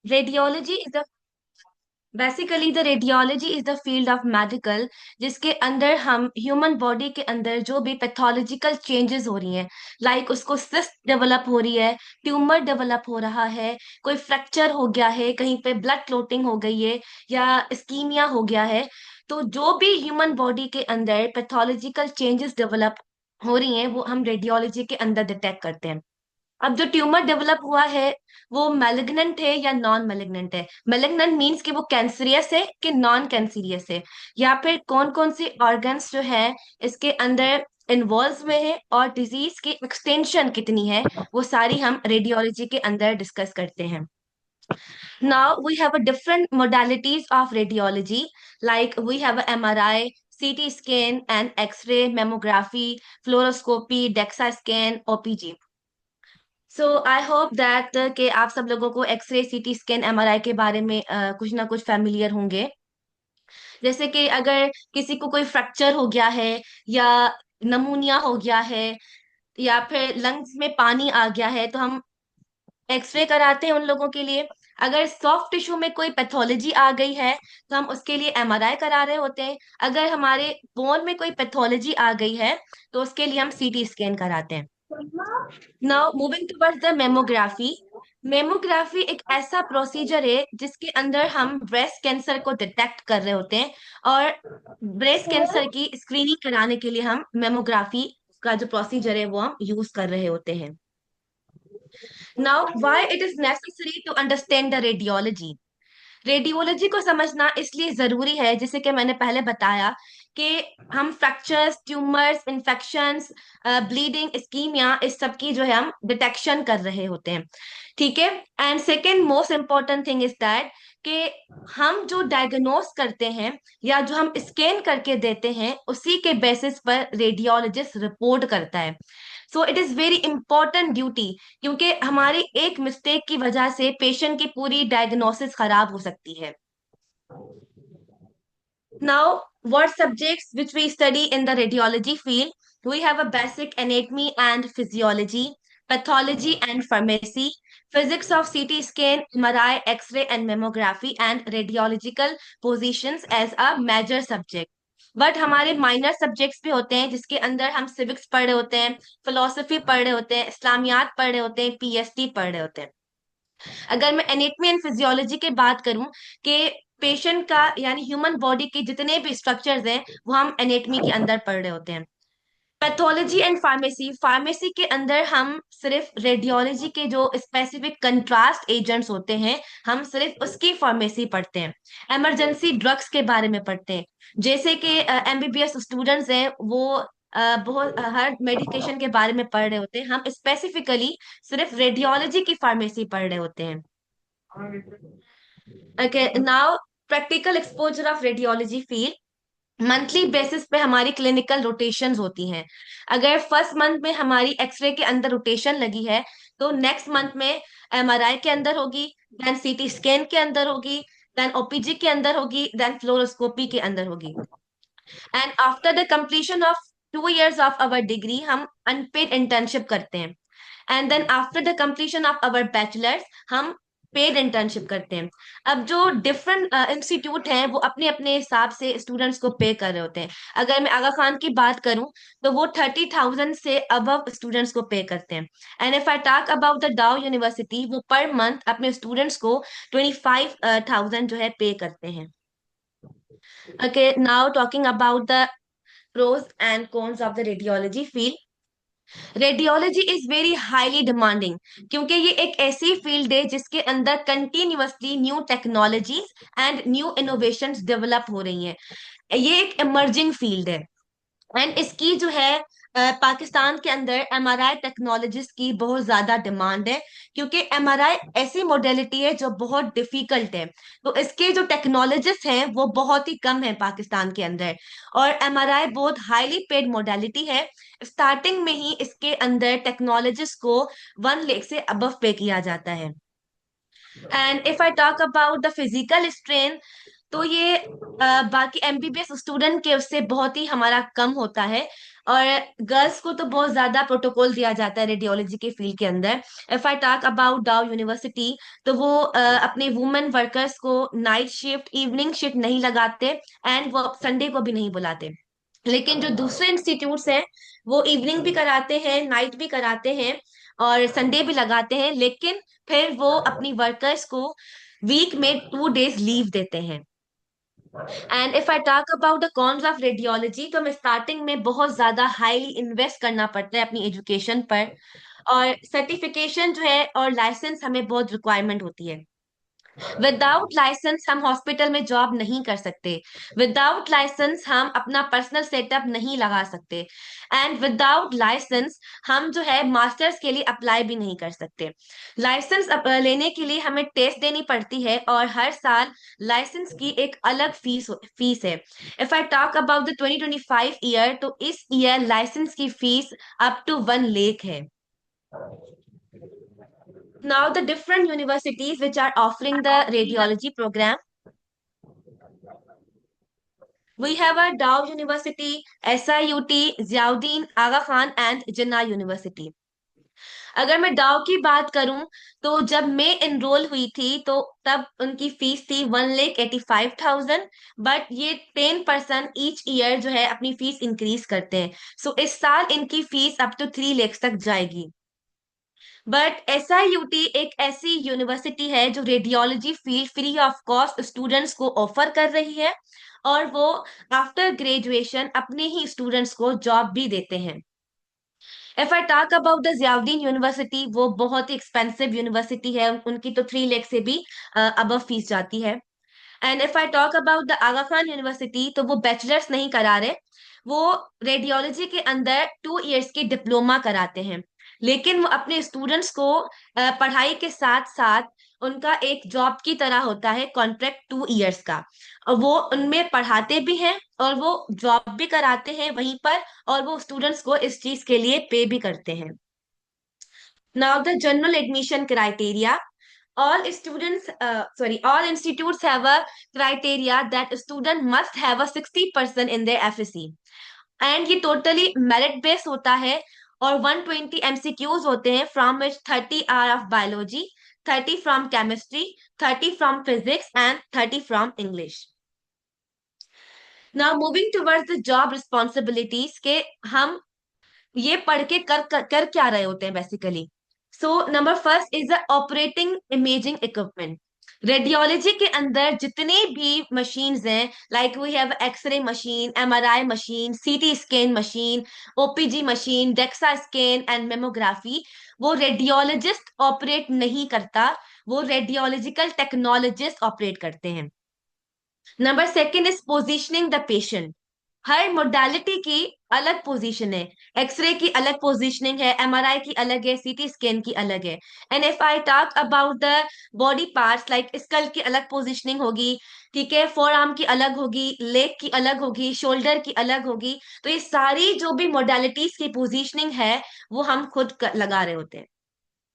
Radiology is the basically the radiology is the field of medical जिसके अंदर हम human body के अंदर जो भी पैथोलॉजिकल चेंजेस हो रही हैं, लाइक उसको सिस्ट डेवलप हो रही है, ट्यूमर डेवलप हो रहा है, कोई फ्रैक्चर हो गया है, कहीं पे ब्लड क्लोटिंग हो गई है या इस्कीमिया हो गया है, तो जो भी ह्यूमन बॉडी के अंदर पैथोलॉजिकल चेंजेस डेवलप हो रही हैं वो हम रेडियोलॉजी के अंदर डिटेक्ट करते हैं। अब जो ट्यूमर डेवलप हुआ है वो मैलिग्नेंट है या नॉन मैलिग्नेंट है। मैलिग्नेंट मीन्स कि वो कैंसरियस है कि नॉन कैंसरियस है, या फिर कौन कौन सी ऑर्गन्स जो है इसके अंदर इन्वॉल्व में है और डिजीज की एक्सटेंशन कितनी है, वो सारी हम रेडियोलॉजी के अंदर डिस्कस करते हैं। Now we have a different modalities of radiology, like we have a MRI, CT scan and x-ray, mammography, fluoroscopy, DEXA scan, OPG. So I hope that कि आप सब लोगों को एक्सरे, सीटी स्कैन, एमआरआई के बारे में कुछ ना कुछ फैमिलियर होंगे। जैसे कि अगर किसी को कोई फ्रैक्चर हो गया है या नमूनिया हो गया है या फिर लंग्स में पानी आ गया है तो हम एक्सरे कराते हैं उन लोगों के लिए। अगर सॉफ्ट टिश्यू में कोई पैथोलॉजी आ गई है तो हम उसके लिए एमआरआई करा रहे होते हैं। अगर हमारे बोन में कोई पैथोलॉजी आ गई है तो उसके लिए हम सीटी स्कैन कराते हैं। Now moving towards the mammography. Mammography एक ऐसा प्रोसीजर है जिसके अंदर हम ब्रेस्ट कैंसर को डिटेक्ट कर रहे होते हैं, और ब्रेस्ट कैंसर की स्क्रीनिंग कराने के लिए हम मेमोग्राफी का जो प्रोसीजर है वो हम यूज कर रहे होते हैं। Now why it is necessary to understand the radiology. Radiology को समझना इसलिए जरूरी है, जैसे कि मैंने पहले बताया कि हम fractures, tumours, infections, bleeding, ischaemia, इस सब की जो है हम डिटेक्शन कर रहे होते हैं। ठीक है। And second most important thing is that कि हम जो डायग्नोस करते हैं या जो हम स्कैन करके देते हैं उसी के बेसिस पर रेडियोलॉजिस्ट रिपोर्ट करता है। So it is very important duty, क्योंकि हमारी एक मिस्टेक की वजह से पेशेंट की पूरी डायग्नोसिस खराब हो सकती है। Now, what subjects which we study in the radiology field? We have a basic anatomy and physiology, pathology and pharmacy, physics of CT scan, MRI, X-ray and mammography, and radiological positions as a major subject. But हमारे minor subjects भी होते हैं जिसके अंदर हम civics पढ़ रहे होते हैं, फिलोसफी पढ़ रहे होते हैं, इस्लामियात पढ़ रहे होते हैं, पीएसटी पढ़ रहे होते हैं। अगर मैं एनेटमी एंड फिजियोलॉजी की बात करूं कि पेशेंट का यानी ह्यूमन बॉडी के जितने भी स्ट्रक्चर्स हैं वो हम एनेटमी के अंदर पढ़ रहे होते हैं। पैथोलॉजी एंड फार्मेसी, फार्मेसी के अंदर हम सिर्फ रेडियोलॉजी के जो स्पेसिफिक कंट्रास्ट एजेंट्स होते हैं हम सिर्फ उसकी फार्मेसी पढ़ते हैं। इमरजेंसी ड्रग्स के बारे में पढ़ते हैं, जैसे कि एमबीबीएस स्टूडेंट्स हैं वो बहुत हर मेडिकेशन के बारे में पढ़ रहे होते हैं, हम स्पेसिफिकली सिर्फ रेडियोलॉजी की फार्मेसी पढ़ रहे होते हैं। Okay, now practical exposure of radiology field. Monthly basis पे हमारी क्लिनिकल रोटेशंस होती हैं। अगर फर्स्ट मंथ में हमारी एक्सरे के अंदर रोटेशन लगी है तो नेक्स्ट मंथ में एमआरआई के अंदर होगी, देन सीटी स्कैन के अंदर होगी, देन ओपीजी के अंदर होगी, देन फ्लोरोस्कोपी के अंदर होगी। And after the completion of 2 years of our degree हम अनपेड इंटर्नशिप करते हैं। And then after the completion of our bachelors हम पेड इंटर्नशिप करते हैं। अब जो डिफरेंट इंस्टीट्यूट हैं वो अपने अपने हिसाब से स्टूडेंट्स को पे कर रहे होते हैं। अगर मैं आगा खान की बात करूं तो वो 30,000 से अबव स्टूडेंट्स को पे करते हैं। And if I talk about the डाउ यूनिवर्सिटी, वो पर मंथ अपने स्टूडेंट्स को 25,000 जो है पे करते हैं। Okay, now talking about the pros and cons of the radiology field. Radiology is very highly demanding, क्योंकि ये एक ऐसी फील्ड है जिसके अंदर continuously new technologies and new innovations develop हो रही हैं। ये एक इमर्जिंग फील्ड है। एंड इसकी जो है पाकिस्तान के अंदर एमआरआई टेक्नोलॉजीज की बहुत ज्यादा डिमांड है, क्योंकि एमआरआई ऐसी मोडेलिटी है जो बहुत डिफिकल्ट है, तो इसके जो टेक्नोलॉजिस्ट हैं वो बहुत ही कम है पाकिस्तान के अंदर। और एमआरआई बहुत हाईली पेड मोडेलिटी है। स्टार्टिंग में ही इसके अंदर टेक्नोलॉजिस्ट को 1 लाख से अबव पे किया जाता है। And if I talk about the physical strain, तो ये बाकी एमबीबीएस स्टूडेंट के उससे बहुत ही हमारा कम होता है। और गर्ल्स को तो बहुत ज्यादा प्रोटोकॉल दिया जाता है रेडियोलॉजी के फील्ड के अंदर। इफ आई टॉक अबाउट डाउ यूनिवर्सिटी, तो वो अपने वुमेन वर्कर्स को नाइट शिफ्ट, इवनिंग शिफ्ट नहीं लगाते, एंड वो संडे को भी नहीं बुलाते। लेकिन जो दूसरे इंस्टीट्यूट्स हैं, वो इवनिंग भी कराते हैं, नाइट भी कराते हैं, और संडे भी लगाते हैं, लेकिन फिर वो अपनी वर्कर्स को वीक में 2 डेज लीव देते हैं। And if I talk about the cons of radiology, तो हमें स्टार्टिंग में बहुत ज्यादा हाईली इन्वेस्ट करना पड़ता है अपनी एजुकेशन पर, और सर्टिफिकेशन जो है और लाइसेंस हमें बहुत रिक्वायरमेंट होती है। विदाउट लाइसेंस हम हॉस्पिटल में जॉब नहीं कर सकते। विदाउट लाइसेंस हम अपना पर्सनल सेटअप नहीं लगा सकते। एंड विदाउट लाइसेंस हम जो है मास्टर्स के लिए अप्लाई भी नहीं कर सकते। लाइसेंस लेने के लिए हमें टेस्ट देनी पड़ती है, और हर साल लाइसेंस की एक अलग फीस है। If I talk about the 2025 year, तो इस ईयर लाइसेंस की फीस अप टू 1 लाख है। Now the different universities which are offering the radiology program, we have a Dow University, SIUT, Ziauddin Aga Khan and Jinnah University. अगर मैं डाउ की बात करूं, तो जब मैं एनरोल हुई थी तो तब उनकी फीस थी 1,85,000। बट ये 10% ईच ईयर जो है अपनी फीस इंक्रीज करते हैं। सो इस साल इनकी फीस अप टू 3 लाख तक जाएगी। बट SIUT एक ऐसी यूनिवर्सिटी है जो radiology field free of cost students को ऑफर कर रही है, और वो आफ्टर ग्रेजुएशन अपने ही स्टूडेंट्स को जॉब भी देते हैं। If I talk about the Ziauddin university, वो बहुत ही एक्सपेंसिव यूनिवर्सिटी है, उनकी तो 3 लाख से भी अबव फीस जाती है। And if I talk about the Aga Khan University, तो वो बैचलर्स नहीं करा रहे, वो रेडियोलॉजी के अंदर 2 इयर्स की डिप्लोमा कराते हैं। लेकिन वो अपने स्टूडेंट्स को पढ़ाई के साथ साथ उनका एक जॉब की तरह होता है, कॉन्ट्रैक्ट 2 इयर्स का, और वो उनमें पढ़ाते भी हैं और वो जॉब भी कराते हैं वहीं पर, और वो स्टूडेंट्स को इस चीज के लिए पे भी करते हैं। Now the general admission criteria, all institutes have a criteria that a student must have a 60% in their FSC, and ये टोटली मेरिट बेस होता है, और 120 MCQs होते हैं, from which 30 are of biology, 30 from chemistry, 30 from physics and 30 from English. Now moving towards the job responsibilities के हम ये पढ़ के कर क्या रहे होते हैं basically. So number first is the operating imaging equipment. Radiology के अंदर जितने भी मशीन्स हैं, like we have x-ray machine, MRI machine, CT scan machine, OPG machine, DEXA scan and mammography, वो रेडियोलॉजिस्ट ऑपरेट नहीं करता, वो रेडियोलॉजिकल टेक्नोलॉजिस्ट ऑपरेट करते हैं। Number second is positioning the patient. हर मोडालिटी की अलग पोजीशन है। एक्सरे की अलग पोजीशनिंग है, MRI की अलग है, CT स्कैन की अलग है। And if I talk about the body parts, like skull की अलग पोजीशनिंग होगी, ठीक है, फोर आर्म की अलग होगी, लेग की अलग होगी, शोल्डर की अलग होगी। तो ये सारी जो भी मोडालिटीज की पोजीशनिंग है, वो हम खुद लगा रहे होते हैं।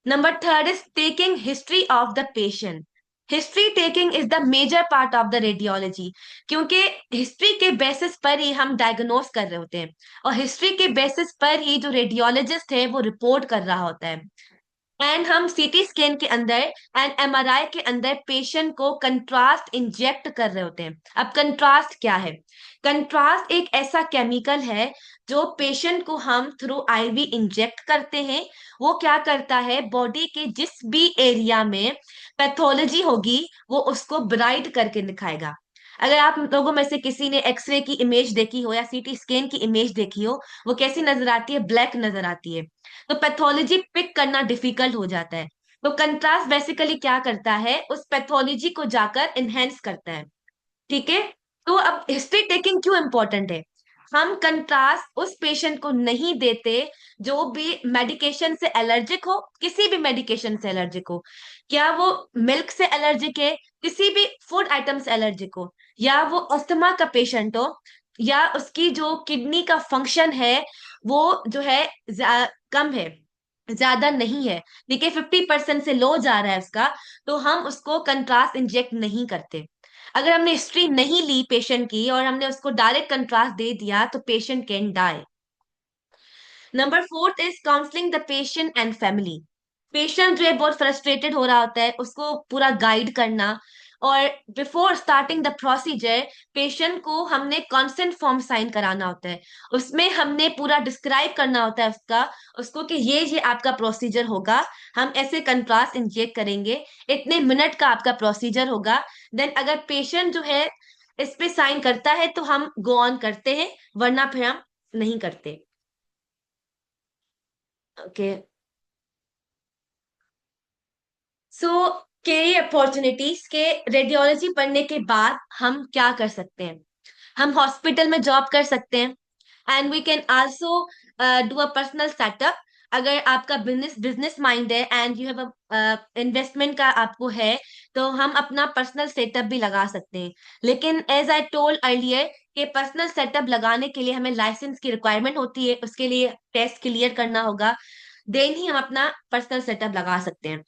Number third is taking history of the patient. History taking is the major part of the radiology, क्योंकि हिस्ट्री के बेसिस पर ही हम डायग्नोस कर रहे होते हैं, और हिस्ट्री के बेसिस पर ही जो रेडियोलॉजिस्ट है वो रिपोर्ट कर रहा होता है। एंड हम CT स्कैन के अंदर एंड MRI के अंदर पेशेंट को कंट्रास्ट इंजेक्ट कर रहे होते हैं। अब कंट्रास्ट क्या है? कंट्रास्ट एक ऐसा केमिकल है जो पेशेंट को हम थ्रू IV इंजेक्ट करते हैं। वो क्या करता है, बॉडी के जिस भी एरिया में पैथोलॉजी होगी वो उसको ब्राइट करके दिखाएगा। अगर आप लोगों में से किसी ने एक्सरे की इमेज देखी हो या CT स्कैन की इमेज देखी हो, वो कैसी नजर आती है? ब्लैक नजर आती है। तो पैथोलॉजी पिक करना डिफिकल्ट हो जाता है। तो कंट्रास्ट बेसिकली क्या करता है, उस पैथोलॉजी को जाकर इनहेंस करता है। ठीक है। तो अब हिस्ट्री टेकिंग क्यों इंपॉर्टेंट है? हम कंट्रास्ट उस पेशेंट को नहीं देते जो भी मेडिकेशन से एलर्जिक हो, किसी भी मेडिकेशन से एलर्जिक हो, क्या वो मिल्क से एलर्जिक है, किसी भी फूड आइटम से एलर्जिक हो, या वो अस्थमा का पेशेंट हो, या उसकी जो किडनी का फंक्शन है वो जो है कम है, ज्यादा नहीं है, ठीक है, 50% से लो जा रहा है उसका, तो हम उसको कंट्रास्ट इंजेक्ट नहीं करते। अगर हमने हिस्ट्री नहीं ली पेशेंट की और हमने उसको डायरेक्ट कंट्रास्ट दे दिया, तो patient can die. Number fourth is counselling the patient and family. Patient जो है बहुत फ्रस्ट्रेटेड हो रहा होता है, उसको पूरा गाइड करना। और before starting the procedure, patient को हमने कंसेंट फॉर्म साइन कराना होता है। उसमें हमने पूरा डिस्क्राइब करना होता है उसको कि ये आपका प्रोसीजर होगा। हम ऐसे कंट्रास्ट इंजेक्ट करेंगे, इतने मिनट का आपका प्रोसीजर होगा। देन अगर पेशेंट जो है इस पे साइन करता है तो हम गो ऑन करते हैं, वरना फिर हम नहीं करते। ओके। सो कैरियर अपॉर्चुनिटीज के, रेडियोलॉजी पढ़ने के बाद हम क्या कर सकते हैं? हम हॉस्पिटल में जॉब कर सकते हैं, and we can also do a personal setup. अगर आपका बिजनेस बिजनेस माइंड है एंड यू हैव इन्वेस्टमेंट का आपको है, तो हम अपना पर्सनल सेटअप भी लगा सकते हैं। लेकिन एज आई टोल्ड अर्लियर कि पर्सनल सेटअप लगाने के लिए हमें लाइसेंस की रिक्वायरमेंट होती है, उसके लिए टेस्ट क्लियर करना होगा, देन ही हम अपना पर्सनल सेटअप लगा सकते हैं।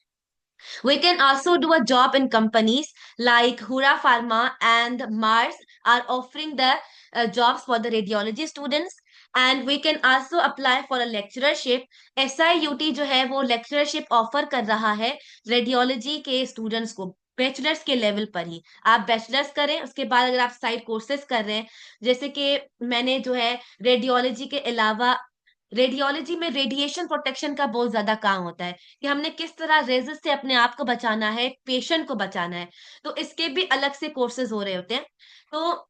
We can also do a job in companies like Hura Pharma and Mars are offering the jobs for the radiology students. And we can also apply for a lecturership. SIUT जो है वो lecturership offer कर रहा है radiology के students को, bachelors के level पर ही। आप बैचलर्स करें, उसके बाद अगर आप साइड कोर्सेज कर रहे हैं, जैसे कि मैंने जो है रेडियोलॉजी के अलावा, रेडियोलॉजी में रेडिएशन प्रोटेक्शन का बहुत ज्यादा काम होता है कि हमने किस तरह रेजिस से अपने आप को बचाना है, पेशेंट को बचाना है। तो इसके भी अलग से कोर्सेज हो रहे होते हैं। तो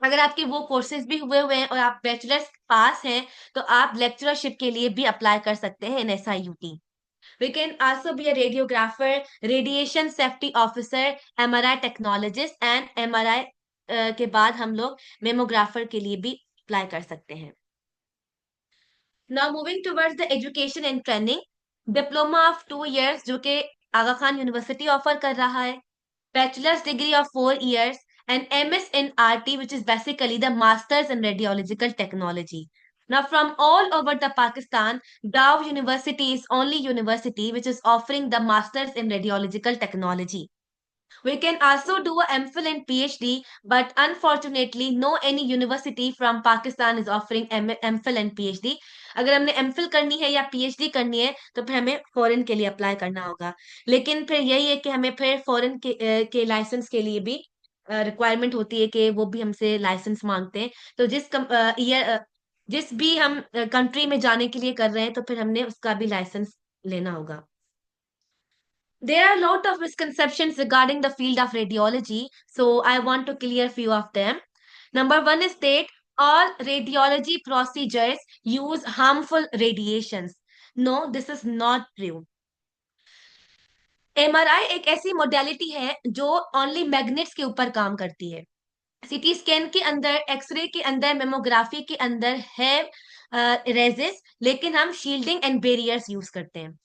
अगर आपके वो कोर्सेज भी हुए हुए हैं और आप बैचलर्स पास हैं, तो आप लेक्चरशिप के लिए भी अप्लाई कर सकते हैं in SIUT। We can also be a radiographer, radiation safety officer, MRI technologist, and MRI के बाद हम लोग मेमोग्राफर के लिए भी अप्लाई कर सकते हैं। Now moving towards the education and training, diploma of 2 years जो कि आगा खान यूनिवर्सिटी ऑफर कर रहा है, bachelors degree of 4 years, and MS in RT which is basically the masters in radiological technology. Now from all over the Pakistan, Dow University is only university which is offering the masters in radiological technology. We can also do a MPhil and PhD, but unfortunately, no any university from Pakistan is offering MPhil and PhD. अगर हमने MPhil करनी है या PhD करनी है, तो फिर हमें फॉरेन के लिए अप्लाई करना होगा। लेकिन फिर यही है कि हमें फिर फॉरेन के लाइसेंस के लिए भी रिक्वायरमेंट होती है कि वो भी हमसे लाइसेंस मांगते हैं। तो जिस भी हम कंट्री में जाने के लिए कर रहे हैं, तो फिर हमने उसका भी लाइसेंस लेना होगा। There are a lot of misconceptions regarding the field of radiology, so I want to clear few of them. Number one is that all radiology procedures use harmful radiations. No, this is not true. MRI एक ऐसी modality है जो only magnets के ऊपर काम करती है। CT scan के अंदर, एक्सरे के अंदर, मेमोग्राफी के अंदर है रेजिस, लेकिन हम शील्डिंग एंड बैरियर्स यूज करते हैं।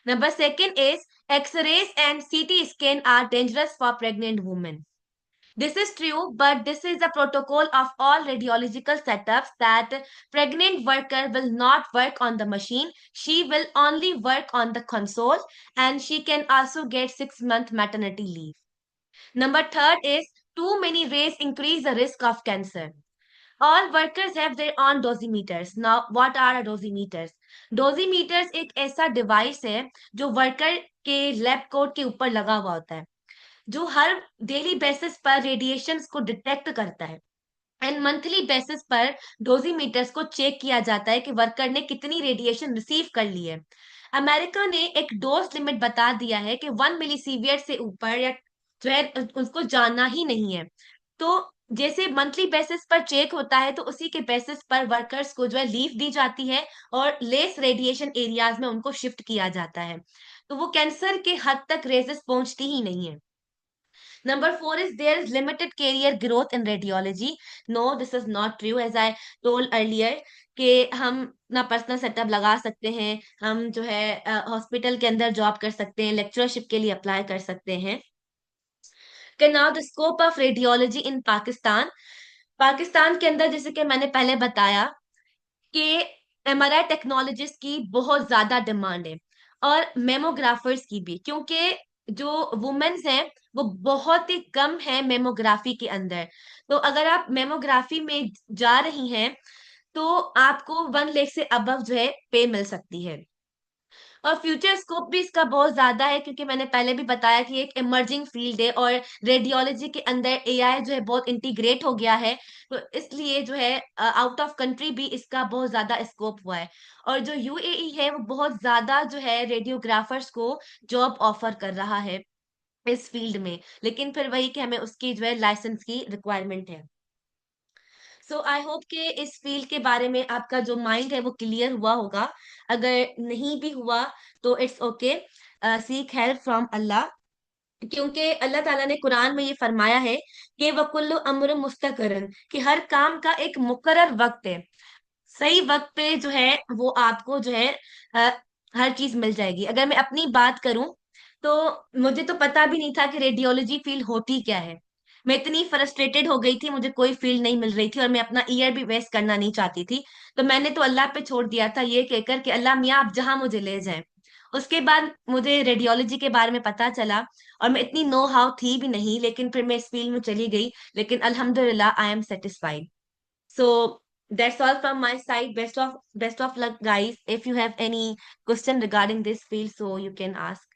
Number second is X-rays and CT scan are dangerous for pregnant women. This is true, but this is the protocol of all radiological setups that pregnant worker will not work on the machine. She will only work on the console, and she can also get 6 month maternity leave. Number third is too many rays increase the risk of cancer. All workers have their own dosimeters. Now, what are dosimeters? Dosimeters एक ऐसा device है जो worker के lab coat के ऊपर लगा हुआ होता है, जो हर डेली बेसिस पर रेडिएशंस को डिटेक्ट करता है, एंड मंथली बेसिस पर डोजीमीटर्स को चेक किया जाता है कि वर्कर ने कितनी रेडिएशन रिसीव कर ली है। अमेरिका ने एक डोज लिमिट बता दिया है कि 1 मिलीसीवियर से ऊपर या जो है उसको जाना ही नहीं है। तो जैसे मंथली बेसिस पर चेक होता है, तो उसी के बेसिस पर वर्कर्स को जो है लीव दी जाती है और लेस रेडिएशन एरियाज में उनको शिफ्ट किया जाता है, तो वो कैंसर के हद तक रेजेस पहुंचती ही नहीं है। Number four is there is limited career growth in radiology. No, this is not true. As I told earlier कि हम अपना पर्सनल सेटअप लगा सकते हैं, हम जो है हॉस्पिटल के अंदर जॉब कर सकते हैं, लेक्चरशिप के लिए अप्लाई कर सकते हैं। कि now the scope of radiology in Pakistan, Pakistan के अंदर जैसे कि मैंने पहले बताया कि MRI टेक्नोलॉजिस्ट की बहुत ज्यादा डिमांड है, और मेमोग्राफर्स की भी, क्योंकि जो वुमेन्स हैं वो बहुत ही कम है मेमोग्राफी के अंदर। तो अगर आप मेमोग्राफी में जा रही हैं, तो आपको 1 लाख से अबव जो है पे मिल सकती है। और फ्यूचर स्कोप भी इसका बहुत ज्यादा है, क्योंकि मैंने पहले भी बताया कि एक इमर्जिंग फील्ड है और रेडियोलॉजी के अंदर एआई जो है बहुत इंटीग्रेट हो गया है। तो इसलिए जो है आउट ऑफ कंट्री भी इसका बहुत ज्यादा स्कोप हुआ है। और जो यूएई है वो बहुत ज्यादा जो है रेडियोग्राफर्स को जॉब ऑफर कर रहा है इस फील्ड में, लेकिन फिर वही कि हमें उसकी जो है लाइसेंस की रिक्वायरमेंट है। सो आई होप कि इस फील्ड के बारे में आपका जो माइंड है वो क्लियर हुआ होगा। अगर नहीं भी हुआ तो it's okay, seek help from Allah. क्योंकि अल्लाह ताला ने कुरान में ये फरमाया है कि वकुल्लु अम्र मुस्तकरन, कि हर काम का एक मुकर्रर वक्त है। सही वक्त पे जो है वो आपको जो है अ, हर चीज मिल जाएगी। अगर मैं अपनी बात करूं तो मुझे तो पता भी नहीं था कि रेडियोलॉजी फील्ड होती क्या है। मैं इतनी फ्रस्ट्रेटेड हो गई थी, मुझे कोई फील्ड नहीं मिल रही थी और मैं अपना ईयर भी वेस्ट करना नहीं चाहती थी। तो मैंने तो अल्लाह पे छोड़ दिया था ये कहकर कि अल्लाह मियाँ आप जहां मुझे ले जाएं। उसके बाद मुझे रेडियोलॉजी के बारे में पता चला, और मैं इतनी नो हाउ थी भी नहीं, लेकिन फिर मैं इस फील्ड में चली गई। लेकिन अल्हम्दुलिल्लाह I am satisfied. So that's all from my side. Best of luck, guys. If you have any question regarding this field, so you can ask.